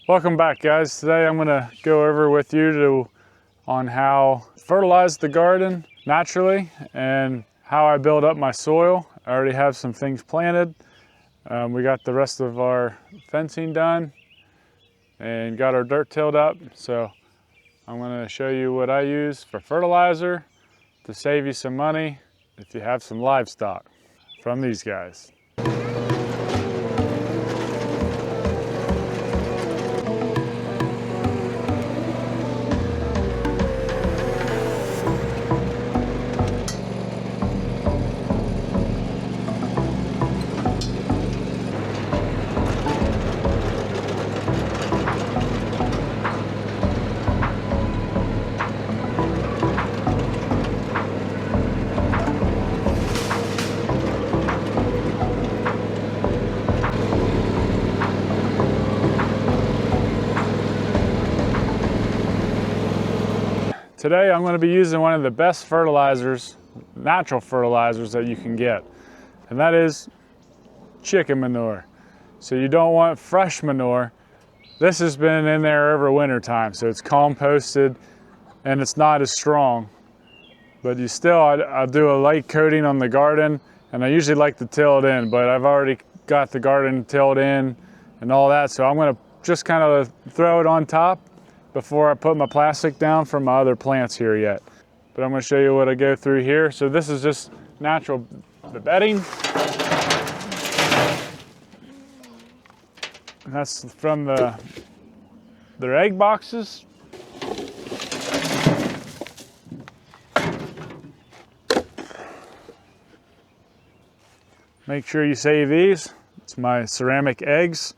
Welcome back, guys. Today I'm going to go over with you on how to fertilize the garden naturally and how I build up my soil. I already have some things planted. We got the rest of our fencing done and got our dirt tilled up. So I'm going to show you what I use for fertilizer to save you some money if you have some livestock from these guys. Today I'm going to be using one of the best fertilizers, natural fertilizers that you can get, and that is chicken manure. So you don't want fresh manure. This has been in there over winter time, so it's composted and it's not as strong. But you still, I'll do a light coating on the garden, and I usually like to till it in, but I've already got the garden tilled in and all that, so I'm going to just kind of throw it on top before I put my plastic down for my other plants here yet. But I'm going to show you what I go through here. So this is just natural, the bedding. And that's from their egg boxes. Make sure you save these. It's my ceramic eggs.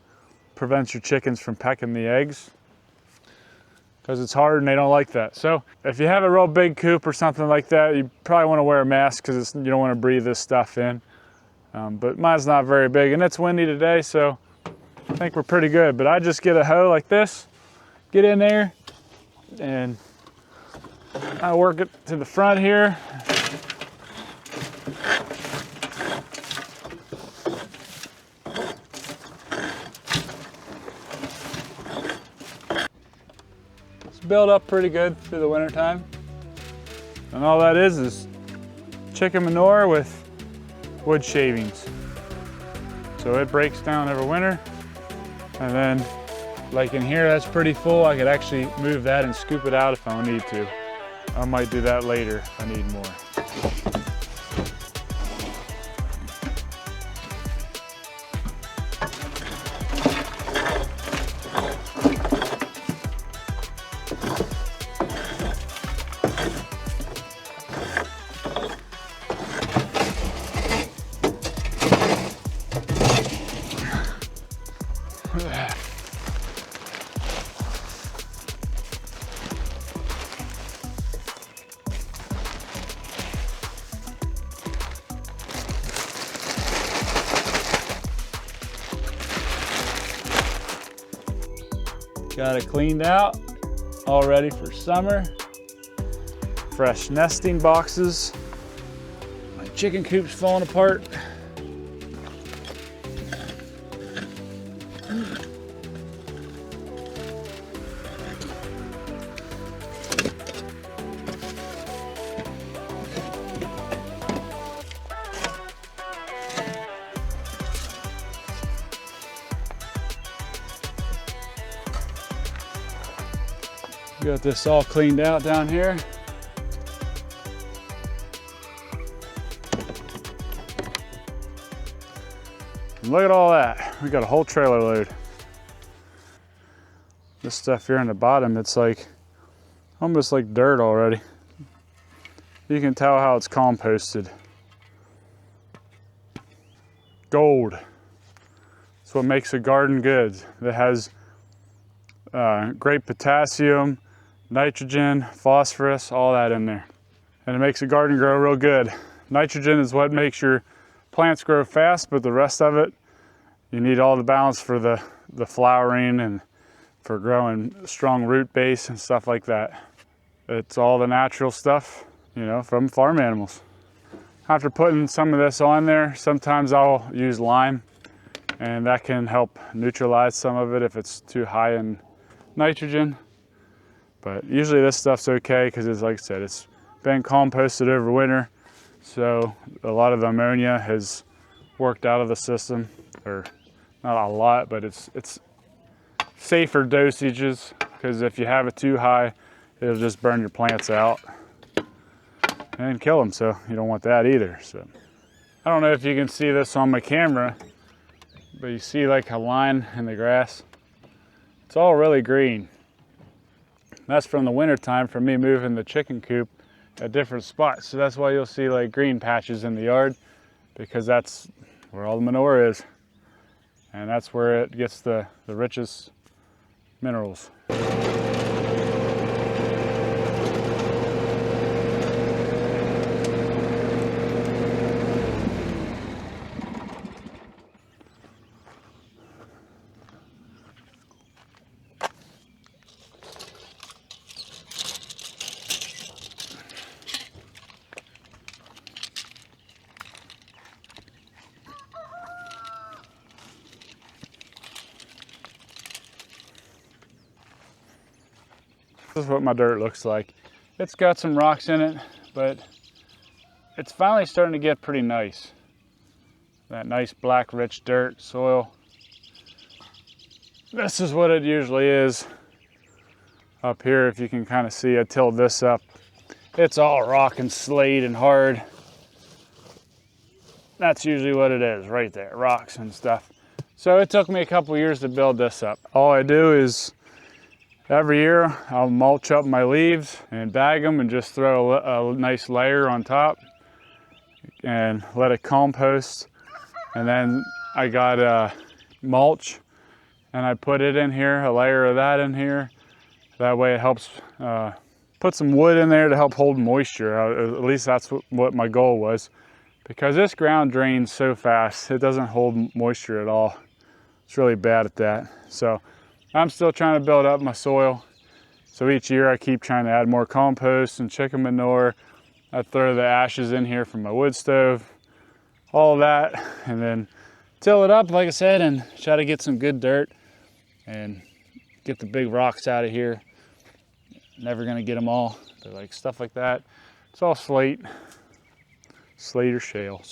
Prevents your chickens from pecking the eggs, because it's hard and they don't like that. So if you have a real big coop or something like that, you probably want to wear a mask because you don't want to breathe this stuff in. But mine's not very big and it's windy today, so I think we're pretty good. But I just get a hoe like this, get in there, and I work it to the front here. Build up pretty good through the winter time. And all that is chicken manure with wood shavings. So it breaks down over winter. And then like in here, that's pretty full. I could actually move that and scoop it out if I need to. I might do that later if I need more. Got it cleaned out, all ready for summer. Fresh nesting boxes. My chicken coop's falling apart. Got this all cleaned out down here. And look at all that. We got a whole trailer load. This stuff here on the bottom, it's like almost like dirt already. You can tell how it's composted. Gold. That's what makes a garden good. It has great potassium, nitrogen, phosphorus, all that in there. And it makes a garden grow real good. Nitrogen is what makes your plants grow fast, but the rest of it, you need all the balance for the flowering and for growing strong root base and stuff like that. It's all the natural stuff, you know, from farm animals. After putting some of this on there, sometimes I'll use lime and that can help neutralize some of it if it's too high in nitrogen. But usually this stuff's okay because it's, like I said, it's been composted over winter, so a lot of the ammonia has worked out of the system, or not a lot, but it's safer dosages, because if you have it too high, it'll just burn your plants out and kill them, so you don't want that either. So I don't know if you can see this on my camera, but you see like a line in the grass. It's all really green. That's from the winter time from me moving the chicken coop at different spots. So that's why you'll see like green patches in the yard, because that's where all the manure is. And that's where it gets the richest minerals. This is what my dirt looks like. It's got some rocks in it, but it's finally starting to get pretty nice. That nice black rich dirt soil. This is what it usually is up here. If you can kind of see, I tilled this up. It's all rock and slate and hard. That's usually what it is right there, rocks and stuff. So it took me a couple years to build this up. All I do is every year I'll mulch up my leaves and bag them and just throw a nice layer on top and let it compost. And then I got mulch and I put it in here, a layer of that in here. That way it helps put some wood in there to help hold moisture. At least that's what my goal was, because this ground drains so fast, it doesn't hold moisture at all. It's really bad at that. So I'm still trying to build up my soil. So each year I keep trying to add more compost and chicken manure. I throw the ashes in here from my wood stove, all that, and then till it up, like I said, and try to get some good dirt and get the big rocks out of here. Never gonna get them all, but like stuff like that. It's all slate or shale.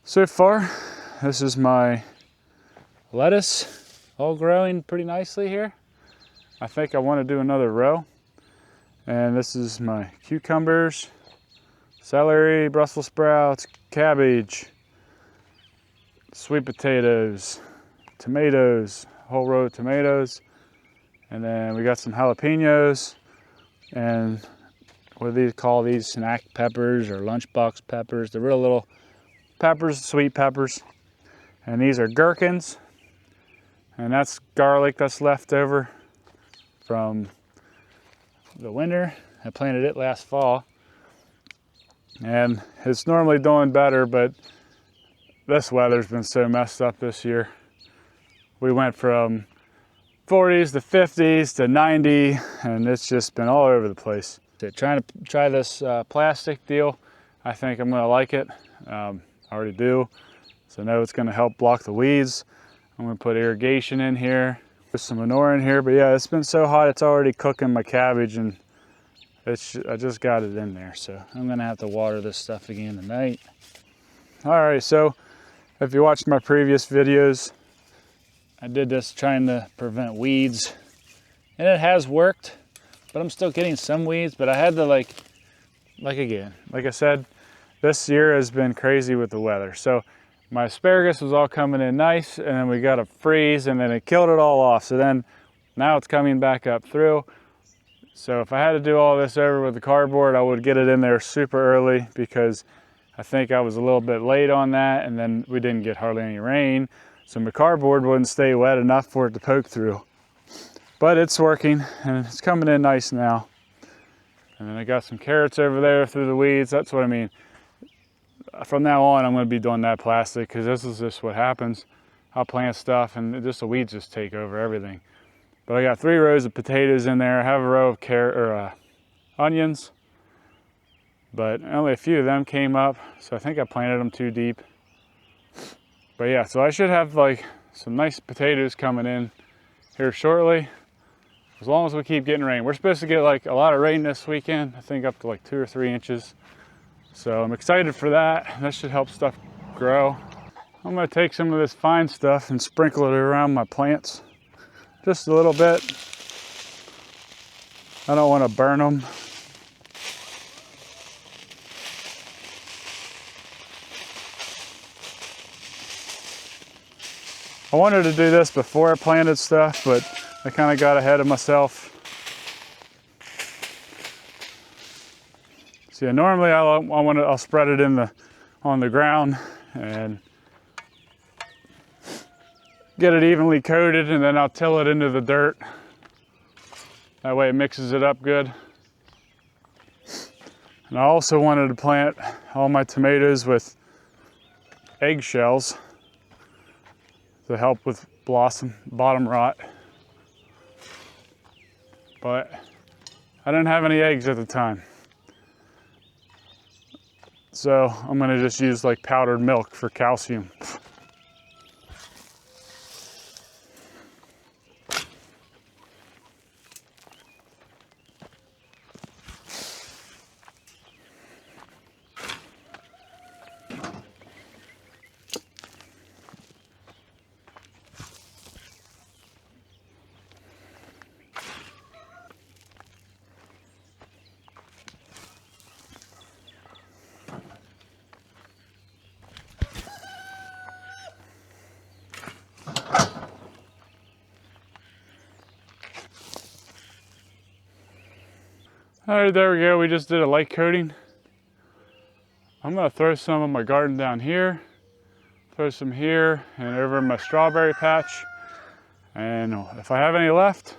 So far, this is my lettuce, all growing pretty nicely here. I think I want to do another row. And this is my cucumbers, celery, Brussels sprouts, cabbage, sweet potatoes, tomatoes, a whole row of tomatoes. And then we got some jalapenos, and what do they call these? Snack peppers or lunchbox peppers. They're real little peppers, sweet peppers. And these are gherkins. And that's garlic that's left over from the winter. I planted it last fall. And it's normally doing better, but this weather's been so messed up this year. We went from 40s to 50s to 90, and it's just been all over the place. So trying to try this plastic deal. I think I'm gonna like it. I already do. So I know it's gonna help block the weeds. I'm gonna put irrigation in here, put some manure in here, but yeah, it's been so hot, it's already cooking my cabbage, and I just got it in there. So I'm gonna have to water this stuff again tonight. All right, so if you watched my previous videos, I did this trying to prevent weeds, and it has worked, but I'm still getting some weeds. But I had to like I said, this year has been crazy with the weather. So my asparagus was all coming in nice, and then we got a freeze, and then it killed it all off. So then now it's coming back up through. So if I had to do all this over with the cardboard, I would get it in there super early, because I think I was a little bit late on that, and then we didn't get hardly any rain. So my cardboard wouldn't stay wet enough for it to poke through. But it's working, and it's coming in nice now. And then I got some carrots over there through the weeds. That's what I mean. From now on, I'm gonna be doing that plastic, because this is just what happens. I'll plant stuff and just the weeds just take over everything. But I got 3 rows of potatoes in there. I have a row of onions, but only a few of them came up. So I think I planted them too deep. But yeah, so I should have like some nice potatoes coming in here shortly, as long as we keep getting rain. We're supposed to get like a lot of rain this weekend, I think up to like 2 or 3 inches. So I'm excited for that. That should help stuff grow. I'm gonna take some of this fine stuff and sprinkle it around my plants, just a little bit. I don't want to burn them. I wanted to do this before I planted stuff, but I kind of got ahead of myself. So yeah, normally I'll spread it on the ground and get it evenly coated, and then I'll till it into the dirt. That way it mixes it up good. And I also wanted to plant all my tomatoes with eggshells to help with bottom rot. But I didn't have any eggs at the time. So I'm gonna just use like powdered milk for calcium. All right, there we go. We just did a light coating. I'm gonna throw some of my garden down here, throw some here and over in my strawberry patch. And if I have any left,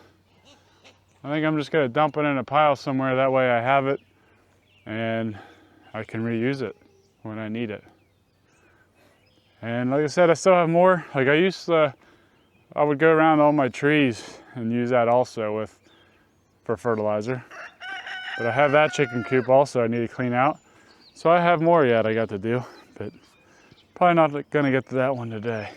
I think I'm just gonna dump it in a pile somewhere. That way I have it and I can reuse it when I need it. And like I said, I still have more. Like I would go around all my trees and use that also for fertilizer. But I have that chicken coop also I need to clean out. So I have more yet I got to do, but probably not gonna get to that one today.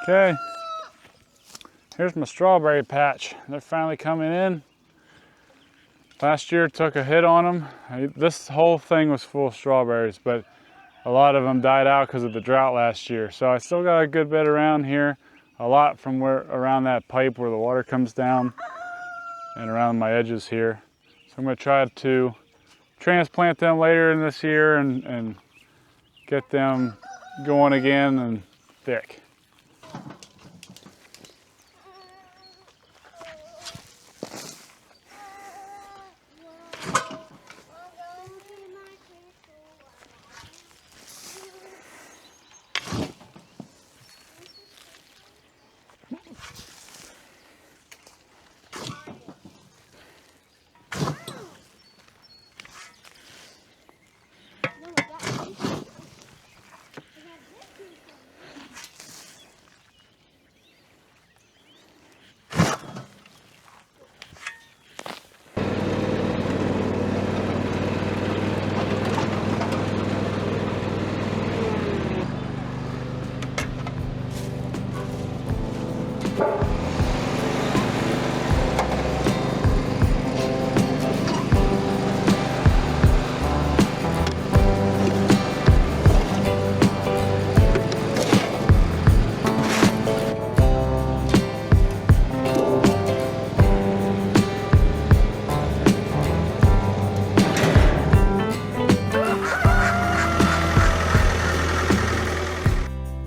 Okay, here's my strawberry patch. They're finally coming in. Last year took a hit on them. This whole thing was full of strawberries, but a lot of them died out because of the drought last year. So I still got a good bit around here. A lot from around that pipe where the water comes down and around my edges here. So I'm gonna try to transplant them later in this year and get them going again and thick.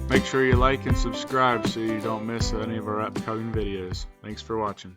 Make sure you like and subscribe so you don't miss any of our upcoming videos. Thanks for watching.